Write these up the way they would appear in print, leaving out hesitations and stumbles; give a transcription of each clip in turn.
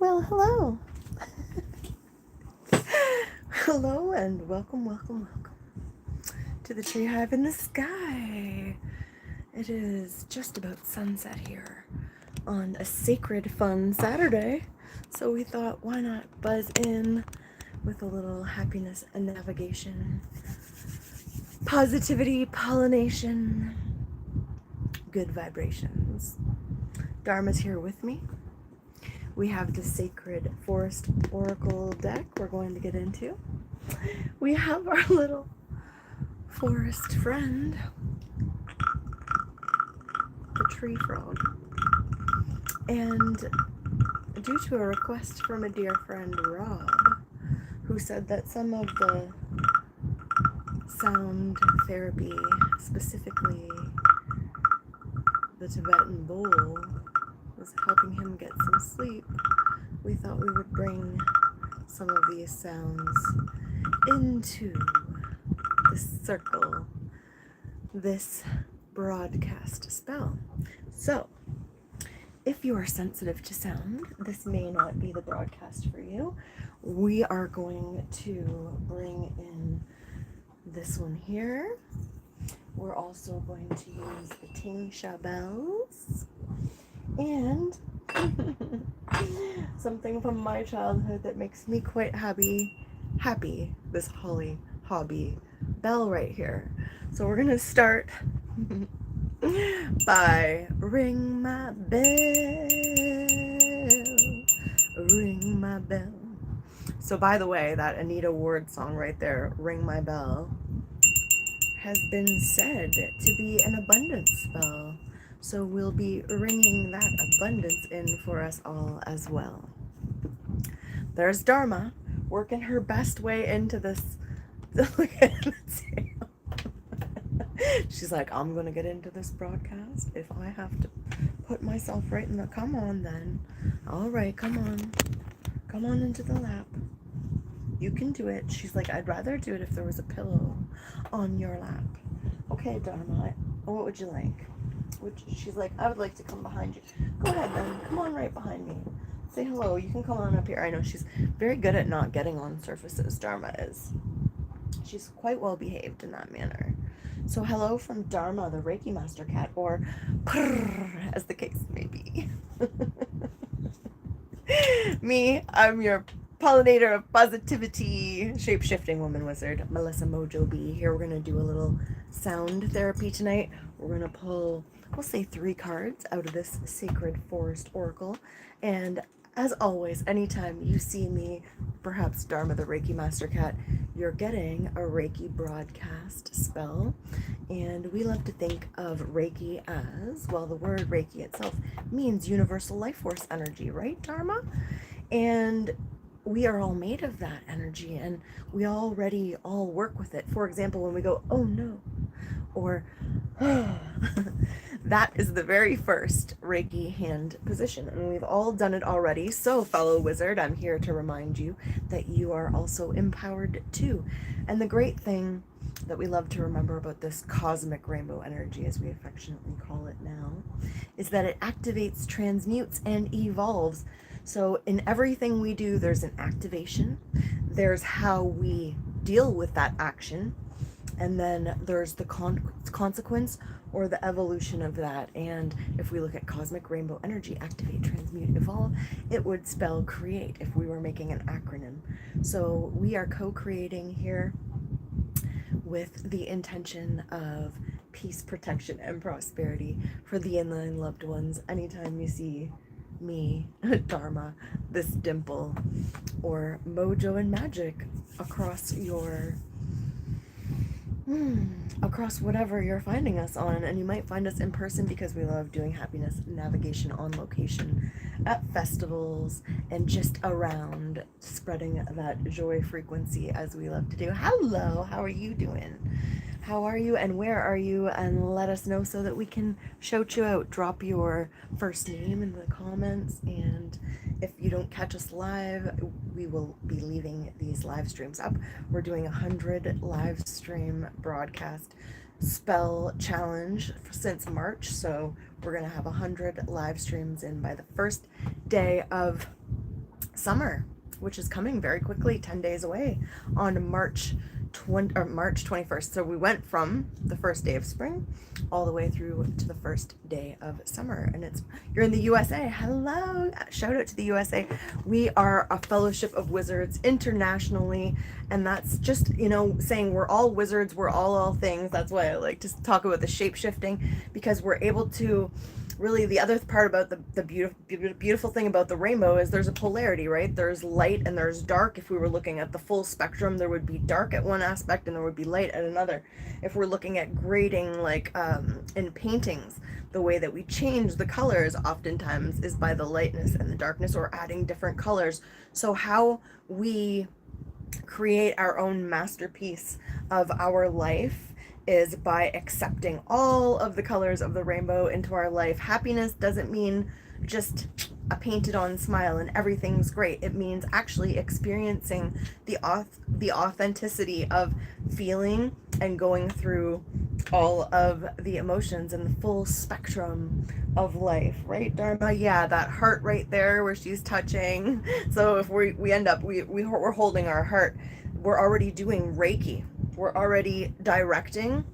Well, hello. Hello and welcome to the Tree Hive in the sky. It is just about sunset here on a sacred fun Saturday. So we thought, why not buzz in with a little happiness and navigation, positivity, pollination, good vibrations. Dharma's here with me. We have the Sacred Forest Oracle deck we're going to get into. We have our little forest friend, the tree frog. And due to a request from a dear friend, Rob, who said that some of the sound therapy, specifically the Tibetan bowl, was helping him get some sleep, we thought we would bring some of these sounds into this circle, this broadcast spell. So, if you are sensitive to sound, this may not be the broadcast for you. We are going to bring in this one here. We're also going to use the Tingsha bells and something from my childhood that makes me quite happy, this holly hobby bell right here. So we're gonna start by ring my bell, ring my bell. So by the way, that Anita Ward song right there, Ring My Bell, has been said to be an abundance spell. So we'll be ringing that abundance in for us all as well. There's Dharma working her best way into this. She's like, I'm gonna get into this broadcast if I have to put myself right in the. Come on then. All right, come on into the lap. You can do it. She's like, I'd rather do it if there was a pillow on your lap. Okay, Dharma, what would you like? She's like, I would like to come behind you. Go ahead then. Come on right behind me. Say hello. You can come on up here. I know she's very good at not getting on surfaces. Dharma is. She's quite well behaved in that manner. So hello from Dharma, the Reiki Master Cat, or Prrr, as the case may be. Me, I'm your pollinator of positivity, shape-shifting woman wizard, Melissa Mojo B. Here we're going to do a little sound therapy tonight. We're going to pull, we'll say 3 cards out of this Sacred Forest Oracle. And as always, anytime you see me, perhaps Dharma the Reiki Master Cat, you're getting a Reiki broadcast spell. And we love to think of Reiki as, well, the word Reiki itself means universal life force energy, right, Dharma? And we are all made of that energy, and we already all work with it. For example, when we go, oh no, or oh, that is the very first Reiki hand position, and we've all done it already. So, fellow wizard, I'm here to remind you that you are also empowered too. And the great thing that we love to remember about this cosmic rainbow energy, as we affectionately call it now, is that it activates, transmutes, and evolves. So in everything we do, there's an activation, there's how we deal with that action, and then there's the consequence or the evolution of that. And if we look at cosmic rainbow energy, activate, transmute, evolve, it would spell create if we were making an acronym. So we are co-creating here with the intention of peace, protection, and prosperity for the inline loved ones. Anytime you see me, Dharma, this dimple, or Mojo and magic across your across whatever you're finding us on. And you might find us in person because we love doing happiness navigation on location at festivals and just around, spreading that joy frequency as we love to do. Hello, how are you doing? How are you and where are you? And let us know so that we can shout you out. Drop your first name in the comments, and if you don't catch us live, we will be leaving these live streams up. We're doing 100 live stream broadcast spell challenge since March, so we're gonna have 100 live streams in by the first day of summer, which is coming very quickly, 10 days away, on March 21st. So we went from the first day of spring all the way through to the first day of summer. And you're in the USA. Hello. Shout out to the USA. We are a fellowship of wizards internationally. And that's just, saying we're all wizards. We're all things. That's why I like to talk about the shape shifting, because we're able to really, the other part about the beautiful thing about the rainbow is there's a polarity, right? There's light and there's dark. If we were looking at the full spectrum, there would be dark at one aspect and there would be light at another. If we're looking at grading, like in paintings, the way that we change the colors oftentimes is by the lightness and the darkness, or adding different colors. So how we create our own masterpiece of our life is by accepting all of the colors of the rainbow into our life. Happiness doesn't mean just a painted on smile and everything's great. It means actually experiencing the authenticity of feeling and going through all of the emotions and the full spectrum of life, right, Dharma? Yeah, that heart right there where she's touching. So if we end up, we're holding our heart, we're already doing Reiki. We're already directing.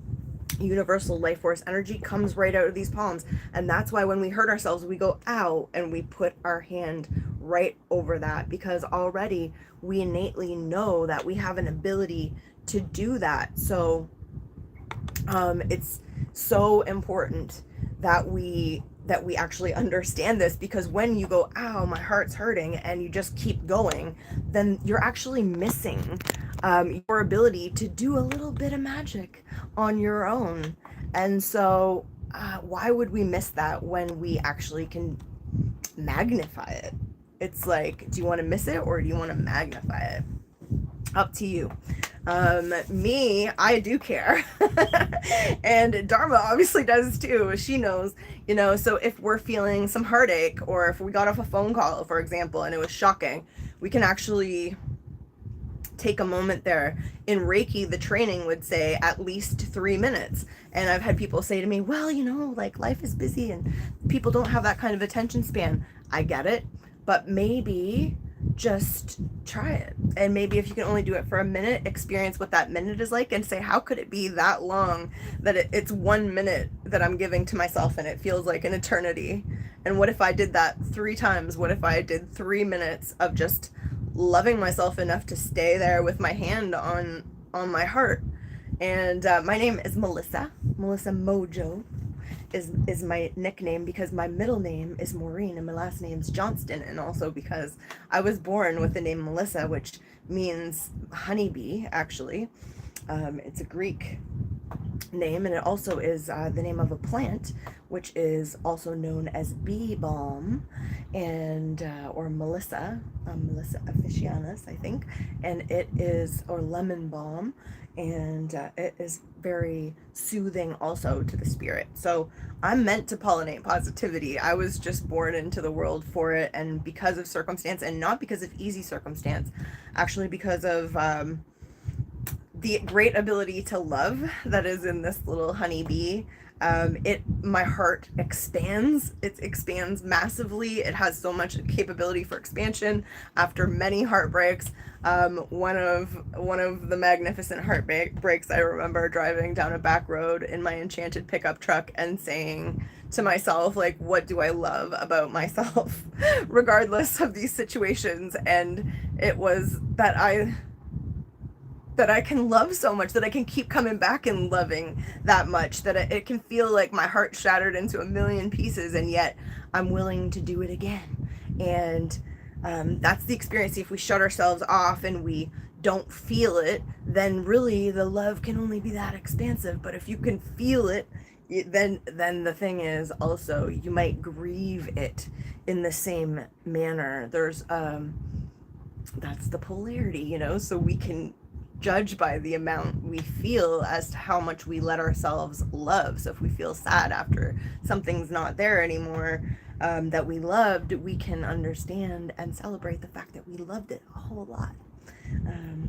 Universal life force energy comes right out of these palms. And that's why when we hurt ourselves, we go, ow, and we put our hand right over that, because already we innately know that we have an ability to do that. So it's so important that we actually understand this, because when you go, ow, my heart's hurting, and you just keep going, then you're actually missing your ability to do a little bit of magic on your own. And so why would we miss that when we actually can magnify it? It's like, do you want to miss it or do you want to magnify it? Up to you. Me, I do care. And Dharma obviously does too. She knows, so if we're feeling some heartache, or if we got off a phone call, for example, and it was shocking, we can actually take a moment there. In Reiki, the training would say at least 3 minutes. And I've had people say to me, well, like life is busy and people don't have that kind of attention span. I get it, but maybe just try it. And maybe if you can only do it for a minute, experience what that minute is like and say, how could it be that long that it's 1 minute that I'm giving to myself and it feels like an eternity? And what if I did that 3 times? What if I did 3 minutes of just loving myself enough to stay there with my hand on my heart? And my name is Melissa Mojo is my nickname, because my middle name is Maureen and my last name's Johnston, and also because I was born with the name Melissa, which means honeybee, actually. It's a Greek name, and it also is the name of a plant, which is also known as bee balm, and or Melissa officinalis, I think, and it is, or lemon balm, and it is very soothing also to the spirit. So I'm meant to pollinate positivity. I was just born into the world for it, and because of circumstance, and not because of easy circumstance, actually because of the great ability to love that is in this little honeybee. My heart expands. It expands massively. It has so much capability for expansion after many heartbreaks. One of the magnificent heartbreaks, I remember driving down a back road in my enchanted pickup truck and saying to myself, like, what do I love about myself regardless of these situations? And it was that I can love so much, that I can keep coming back and loving that much, that it can feel like my heart shattered into a million pieces, and yet I'm willing to do it again. And that's the experience. If we shut ourselves off and we don't feel it, then really the love can only be that expansive. But if you can feel it, then the thing is also you might grieve it in the same manner. There's that's the polarity, so we can judge by the amount we feel as to how much we let ourselves love. So if we feel sad after something's not there anymore, that we loved, we can understand and celebrate the fact that we loved it a whole lot.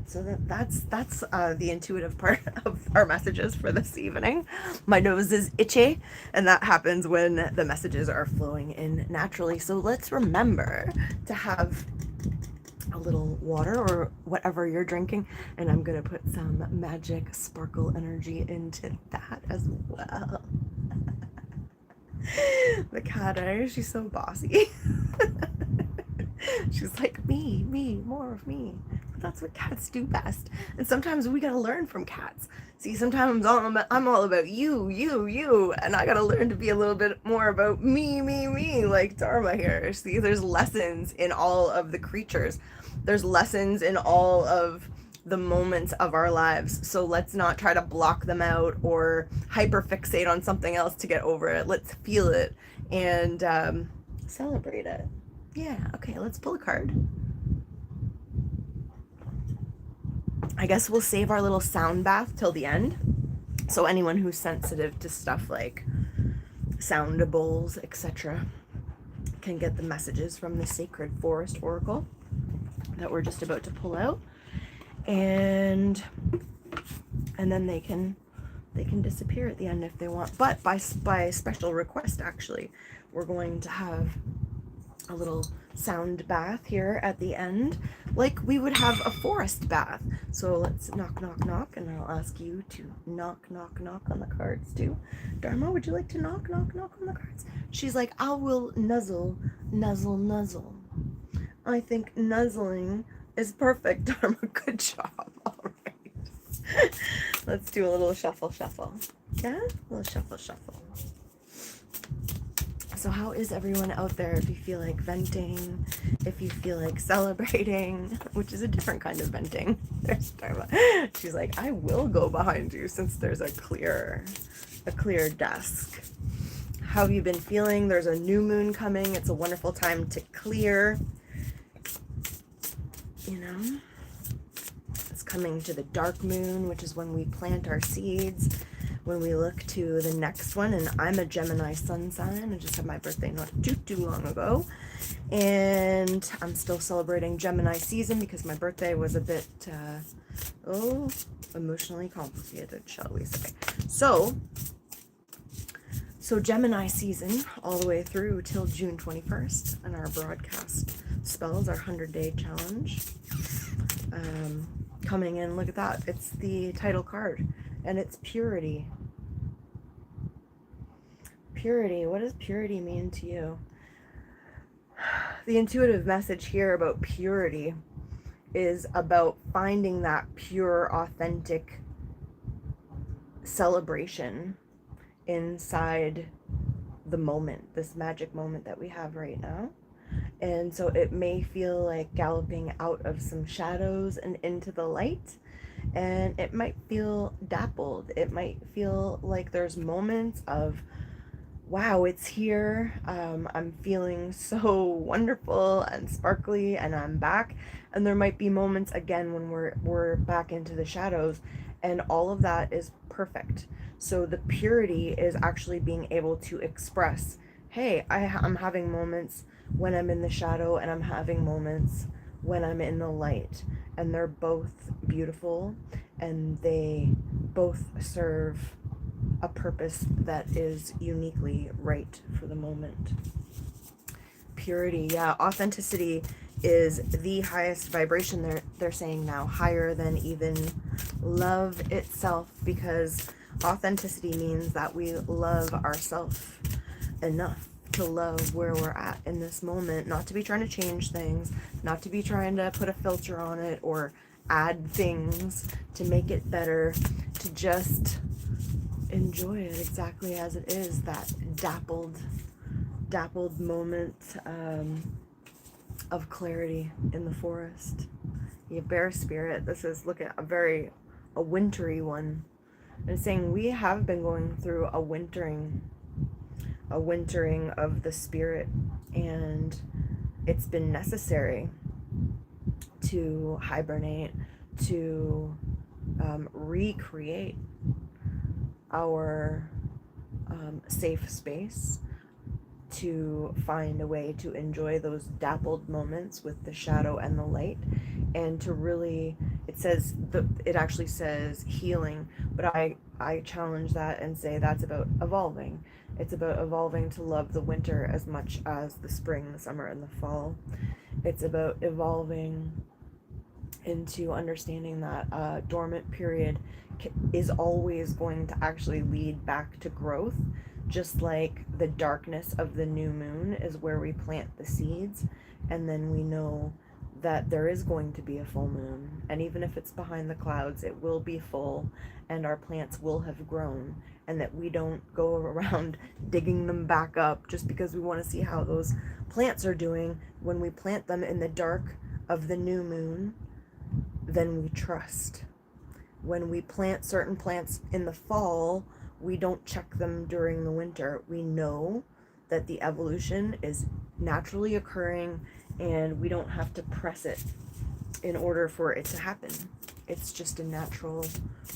So that's the intuitive part of our messages for this evening. My nose is itchy, and that happens when the messages are flowing in naturally. So let's remember to have a little water or whatever you're drinking, and I'm gonna put some magic sparkle energy into that as well. The cat, she's so bossy. She's like, me, more of me. But that's what cats do best. And sometimes we gotta learn from cats. See, sometimes I'm all about you, and I gotta learn to be a little bit more about me, like Dharma here. See, there's lessons in all of the creatures. There's lessons in all of the moments of our lives. So let's not try to block them out or hyperfixate on something else to get over it. Let's feel it and celebrate it. Yeah, okay, let's pull a card. I guess we'll save our little sound bath till the end. So anyone who's sensitive to stuff like sound bowls, etc., can get the messages from the Sacred Forest Oracle that we're just about to pull out. And then they can disappear at the end if they want. But by special request, actually, we're going to have a little sound bath here at the end, like we would have a forest bath. So let's knock, knock, knock, and I'll ask you to knock, knock, knock on the cards too. Dharma, would you like to knock, knock, knock on the cards? She's like, I will nuzzle, nuzzle, nuzzle. I think nuzzling is perfect, Dharma. Good job. All right. Let's do a little shuffle, shuffle. Yeah? A little shuffle, shuffle. So how is everyone out there? If you feel like venting, if you feel like celebrating, which is a different kind of venting. There's Dharma. She's like, I will go behind you since there's a clear desk. How have you been feeling? There's a new moon coming. It's a wonderful time to clear. You know, it's coming to the dark moon, which is when we plant our seeds. When we look to the next one, and I'm a Gemini sun sign. I just had my birthday not too long ago, and I'm still celebrating Gemini season because my birthday was a bit emotionally complicated, shall we say. So Gemini season all the way through till June 21st, and our broadcast spells, our 100-day challenge coming in. Look at that, it's the title card. And it's purity. Purity. What does purity mean to you? The intuitive message here about purity is about finding that pure, authentic celebration inside the moment, this magic moment that we have right now. And so it may feel like galloping out of some shadows and into the light. And it might feel dappled. It might feel like there's moments of, wow, it's here. I'm feeling so wonderful and sparkly, and I'm back. And there might be moments again when we're back into the shadows, and all of that is perfect. So the purity is actually being able to express, hey, I'm having moments when I'm in the shadow, and I'm having moments when I'm in the light. And they're both beautiful, and they both serve a purpose that is uniquely right for the moment. Purity, yeah, authenticity is the highest vibration. They're saying now, higher than even love itself, because authenticity means that we love ourselves enough to love where we're at in this moment, not to be trying to change things, not to be trying to put a filter on it or add things to make it better, to just enjoy it exactly as it is, that dappled moment of clarity in the forest. You bear spirit, this is, look at a wintry one. And it's saying we have been going through a wintering of the spirit, and it's been necessary to hibernate, to recreate our safe space, to find a way to enjoy those dappled moments with the shadow and the light, and to really, it actually says healing, but I challenge that and say that's about evolving. It's about evolving to love the winter as much as the spring, the summer, and the fall. It's about evolving into understanding that a dormant period is always going to actually lead back to growth, just like the darkness of the new moon is where we plant the seeds, and then we know that there is going to be a full moon, and even if it's behind the clouds, it will be full, and our plants will have grown, and that we don't go around digging them back up just because we want to see how those plants are doing. When we plant them in the dark of the new moon, then we trust. When we plant certain plants in the fall, we don't check them during the winter. We know that the evolution is naturally occurring, and we don't have to press it in order for it to happen. It's just a natural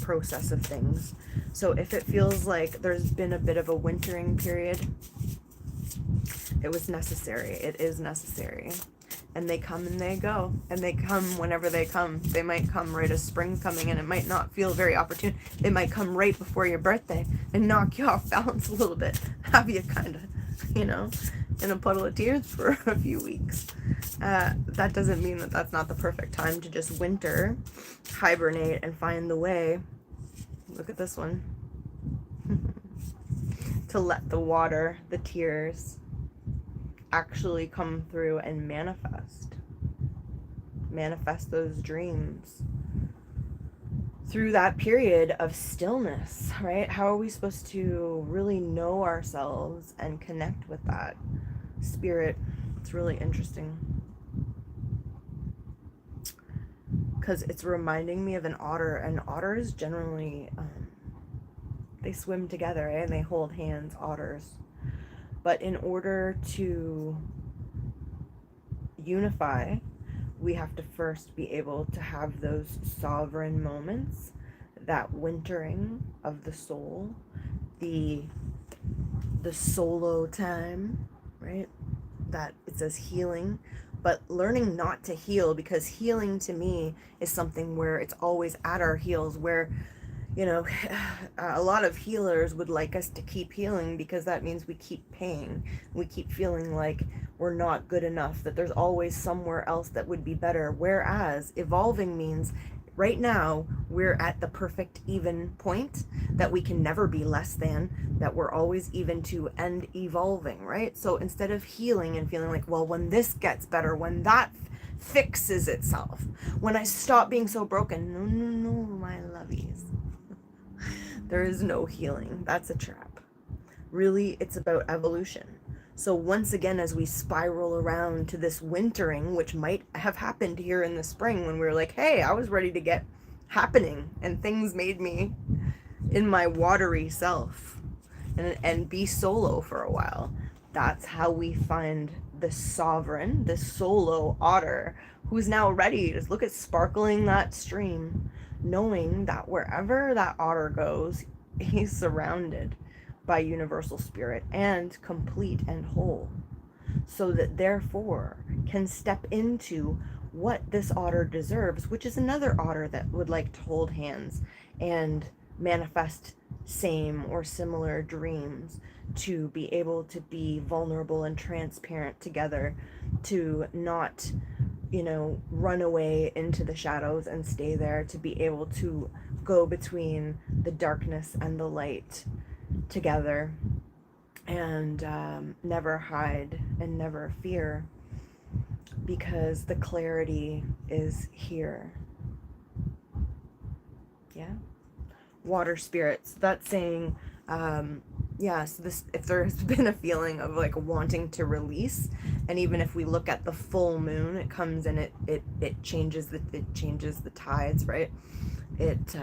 process of things. So if it feels like there's been a bit of a wintering period, it was necessary. It is necessary. And they come and they go, and they come whenever they come. They might come right as spring's coming, and it might not feel very opportune. They might come right before your birthday and knock you off balance a little bit, have you kind of, in a puddle of tears for a few weeks. That doesn't mean that that's not the perfect time to just winter, hibernate, and find the way. Look at this one. To let the water, the tears, actually come through and manifest those dreams through that period of stillness, right? How are we supposed to really know ourselves and connect with that spirit? It's really interesting because it's reminding me of an otter, and otters generally they swim together, right? And they hold hands, otters. But in order to unify, we have to first be able to have those sovereign moments, that wintering of the soul, the solo time, right? That it says healing, but learning not to heal, because healing to me is something where it's always at our heels, where a lot of healers would like us to keep healing because that means we keep paying. We keep feeling like we're not good enough, that there's always somewhere else that would be better. Whereas evolving means right now we're at the perfect even point, that we can never be less than, that we're always even to and evolving, right? So instead of healing and feeling like, well, when this gets better, when that fixes itself, when I stop being so broken, no, my lovies. There is no healing. That's a trap. Really, it's about evolution. So once again, as we spiral around to this wintering, which might have happened here in the spring when we were like, hey, I was ready to get happening, and things made me in my watery self and be solo for a while. That's how we find the sovereign, the solo otter, who's now ready to look at sparkling that stream, knowing that wherever that otter goes, he's surrounded by universal spirit and complete and whole, so that therefore can step into what this otter deserves, which is another otter that would like to hold hands and manifest same or similar dreams, to be able to be vulnerable and transparent together, to not run away into the shadows and stay there, to be able to go between the darkness and the light together, and never hide and never fear, because the clarity is here. Yeah. Water spirits, that's saying, so this, if there's been a feeling of like wanting to release, and even if we look at the full moon, it comes and it changes the tides, right? It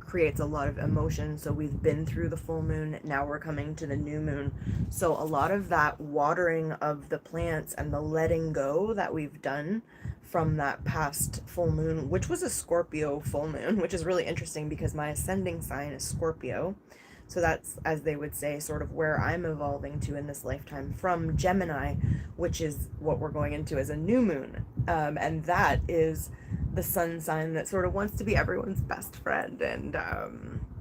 creates a lot of emotion. So we've been through the full moon, now we're coming to the new moon. So a lot of that watering of the plants and the letting go that we've done from that past full moon, which was a Scorpio full moon, which is really interesting because my ascending sign is Scorpio. So that's, as they would say, sort of where I'm evolving to in this lifetime, from Gemini, which is what we're going into as a new moon. And that is the sun sign that sort of wants to be everyone's best friend and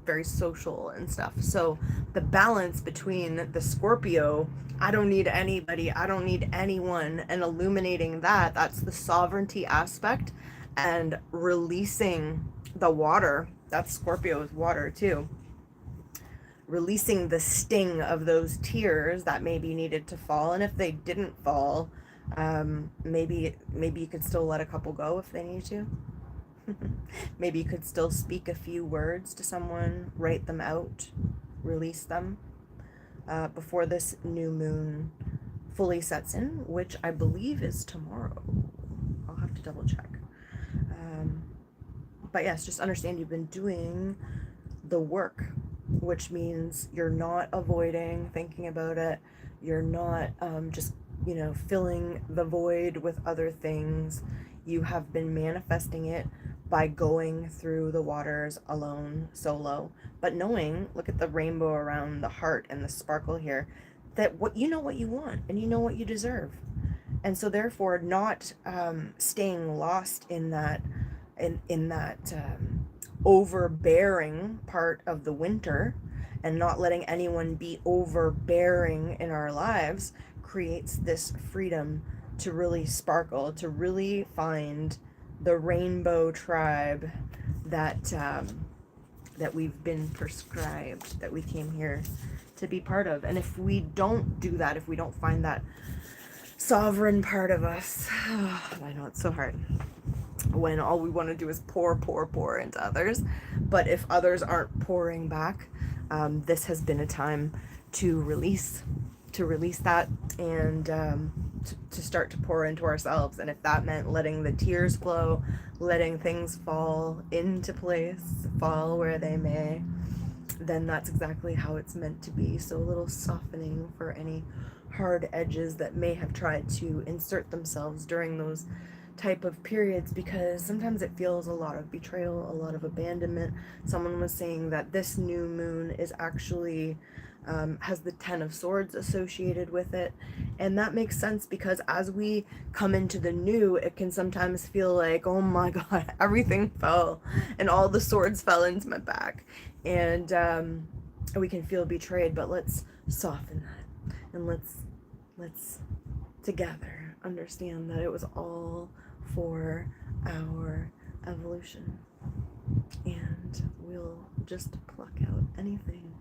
very social and stuff. So the balance between the Scorpio, I don't need anybody, I don't need anyone, and illuminating that, that's the sovereignty aspect, and releasing the water, that's Scorpio's water too. Releasing the sting of those tears that maybe needed to fall, and if they didn't fall, maybe you could still let a couple go if they need to. Maybe you could still speak a few words to someone, write them out, release them before this new moon fully sets in, which I believe is tomorrow. I'll have to double check. But yes, just understand you've been doing the work, which means you're not avoiding thinking about it. You're not just, filling the void with other things. You have been manifesting it by going through the waters alone, solo, but knowing, look at the rainbow around the heart and the sparkle here, that what you know what you want and you know what you deserve. And so therefore not staying lost in that overbearing part of the winter, and not letting anyone be overbearing in our lives creates this freedom to really sparkle, to really find the rainbow tribe that that we've been prescribed, that we came here to be part of. And if we don't do that, if we don't find that sovereign part of us, I know it's so hard when all we want to do is pour into others. But if others aren't pouring back, this has been a time to release that, and to start to pour into ourselves. And if that meant letting the tears flow, letting things fall into place, fall where they may, then that's exactly how it's meant to be. So a little softening for any hard edges that may have tried to insert themselves during those type of periods, because sometimes it feels a lot of betrayal, a lot of abandonment. Someone was saying that this new moon is actually has the 10 of Swords associated with it, and that makes sense, because as we come into the new, it can sometimes feel like, oh my god, everything fell and all the swords fell into my back, and we can feel betrayed. But let's soften that, and let's together understand that it was all for our evolution, and we'll just pluck out anything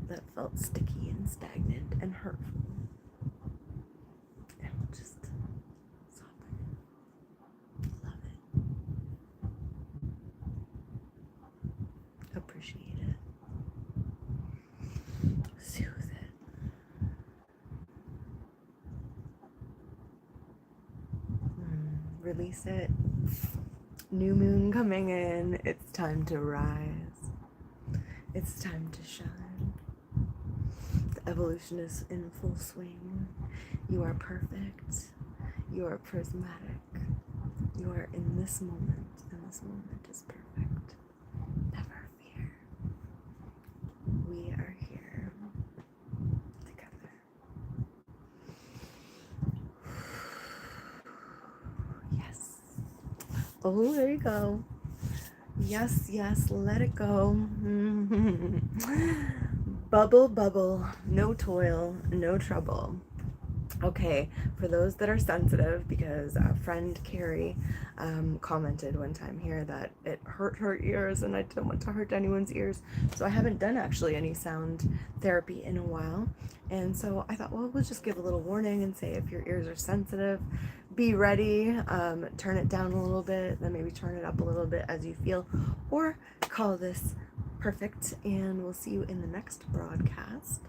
that felt sticky and stagnant and hurtful, and we'll just soften it, love it, appreciate it, soothe it. Release it. New moon coming in. It's time to rise. It's time to shine. The evolution is in full swing. You are perfect. You are prismatic. You are in this moment, and this moment is perfect. Never fear. We are here together. Yes. Oh, there you go. Yes, let it go. Bubble, bubble, no toil, no trouble. Okay, for those that are sensitive, because a friend, Carrie, commented one time here that it hurt her ears, and I don't want to hurt anyone's ears, so I haven't done actually any sound therapy in a while, and so I thought, well, we'll just give a little warning and say if your ears are sensitive, be ready, turn it down a little bit, then maybe turn it up a little bit as you feel, or call this perfect, and we'll see you in the next broadcast.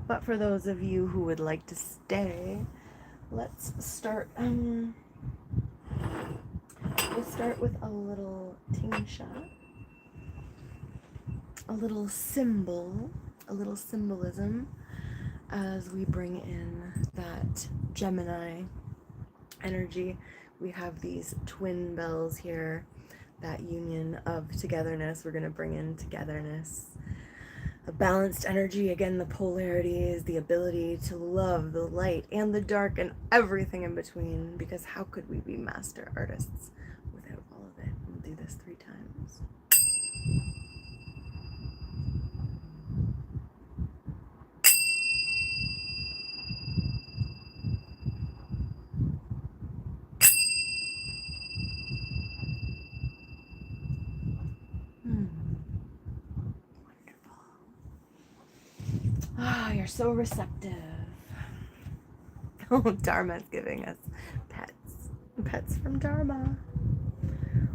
But for those of you who would like to stay, let's start, we'll start with a little Tingsha, a little symbol, a little symbolism, as we bring in that Gemini energy. We have these twin bells here, that union of togetherness. We're going to bring in togetherness, a balanced energy. Again, the polarity is the ability to love the light and the dark and everything in between, because how could we be master artists without all of it? We'll do this 3 times. are so receptive. Oh, Dharma's giving us pets. Pets from Dharma.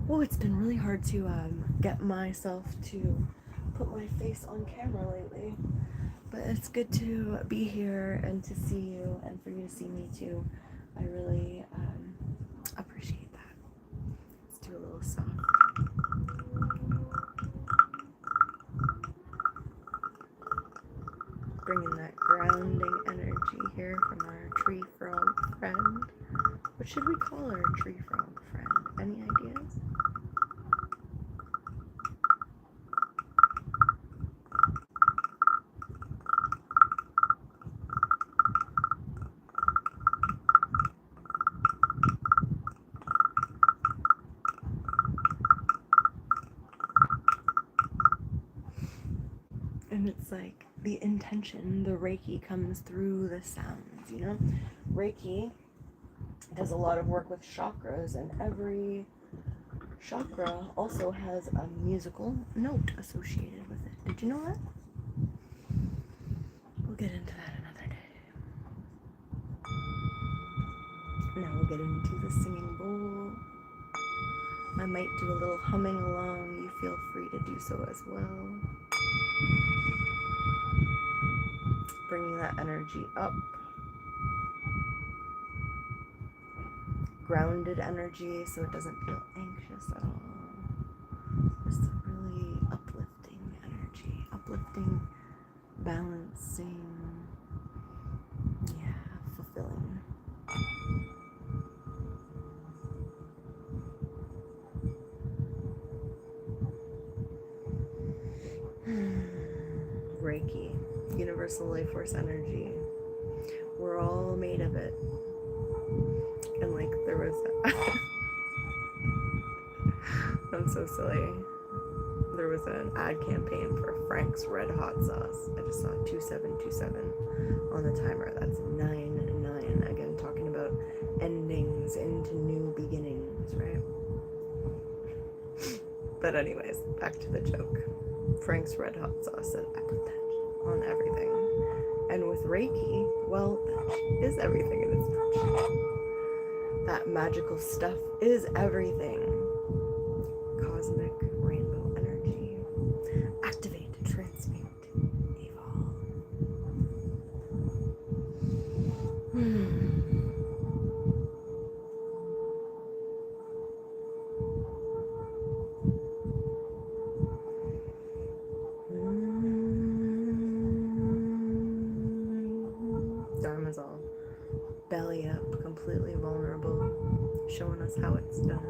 Oh, it's been really hard to get myself to put my face on camera lately. But it's good to be here and to see you and for you to see me too. I really appreciate that. Let's do a little soft. Bringing that grounding energy here from our tree frog friend. What should we call our tree frog friend? Any ideas? And it's like the intention, the Reiki comes through the sounds, you know? Reiki does a lot of work with chakras, and every chakra also has a musical note associated with it. Did you know that? We'll get into that another day. Now we'll get into the singing bowl. I might do a little humming along. You feel free to do so as well. Bringing that energy up. Grounded energy so it doesn't feel anxious at all. Just a really uplifting energy. Uplifting, balancing, fulfilling. Reiki, universal life force energy. We're all made of it. And like there was I'm so silly. There was an ad campaign for Frank's Red Hot Sauce. I just saw 2727 on the timer. That's 99. Again, talking about endings into new beginnings, right? But anyways, back to the joke. Frank's Red Hot Sauce said, I put that on everything. And with Reiki, well, that is everything in its touch. That magical stuff is everything. Cosmic rainbow energy. Activate, transmute, evolve. Dharma's all belly up, completely vulnerable, showing us how it's done.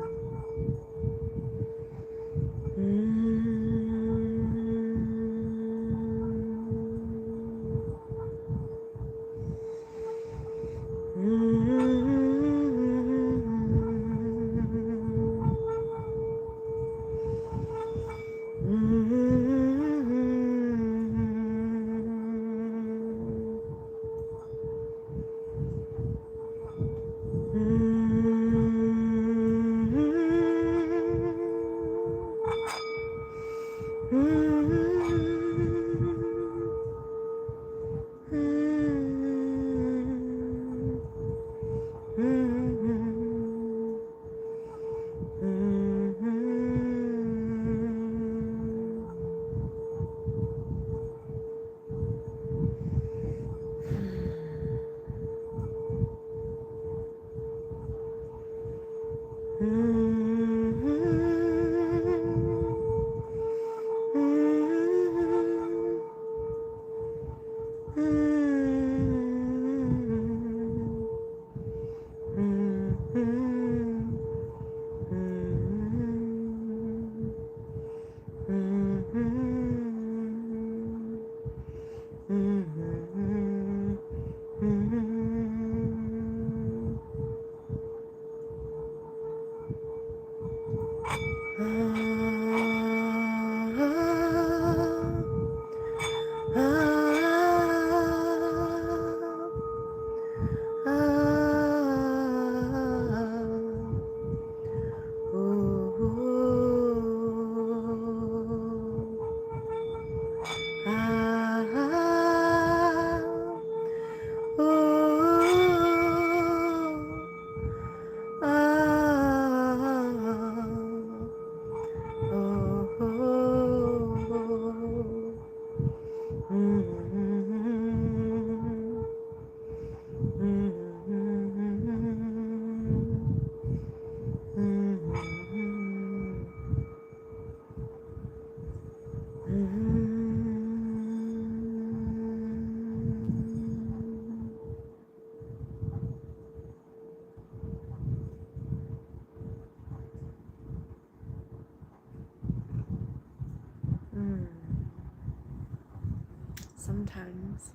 sometimes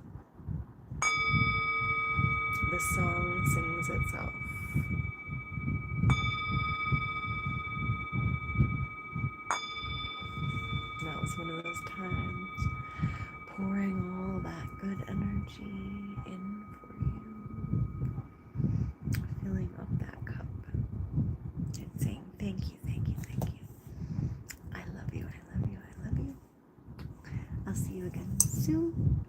the song sings itself. That was one of those times, pouring all that good energy in for you, filling up that cup, and saying thank you, thank you, thank you. I love you, I love you, I love you. I'll see you again soon.